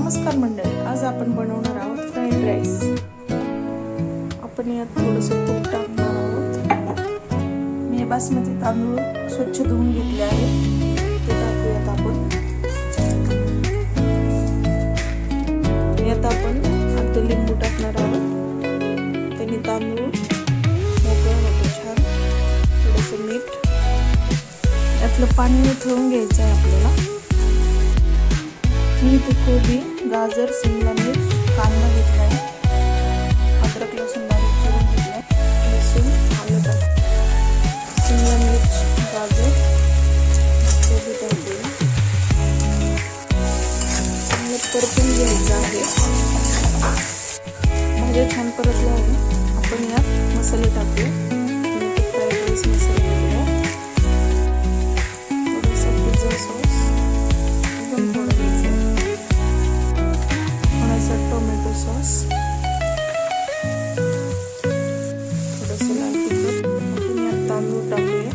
नमस्कार मंडळी, आज आपण बनवणार आहोत फ्राईड राईस। आपण यात थोडंसं तूप टाकणार आहोत। मी बासमती तांदूळ स्वच्छ धुवून घेतले आहे, ते टाकूयात आपण। यात आपण अर्ध लिंबू टाकणार आहोत, त्याने तांदूळ मोकळं होतं छान। थोडंसं मीठ, यातलं पाणी निथळून घ्यायचं आहे आपल्याला। मी कोबी, गाजर, शिमला मिर्च, कांदा घेतला आहे, अद्रक लसूण बारीक चिरून घेतला आहे, लसूण, आलं टाक, शिमला मिर्च, गाजर, कोबी टाकूया। चांगलं परतून घ्यायचं आहे। भाज्या छान परतल्यावर आपण यात मसाले टाकूया। फ्राईड राईस मसाला घेतला, थोडासा पिझ्झा सॉस, एकदम थोडं टोमॅटो सॉस, थोडंसं लाल तिखट। आपण यात तांदूळ टाकूया।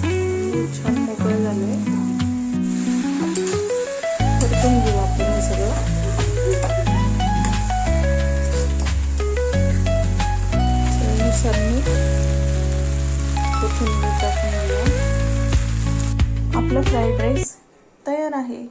तांदूळ छान मोकळं झालंय, परतून घेऊ आपण हे सगळं। चवीनुसार मीठ, कोथिंबीर टाकून घेऊया। आपला फ्राईड राईस तयार आहे।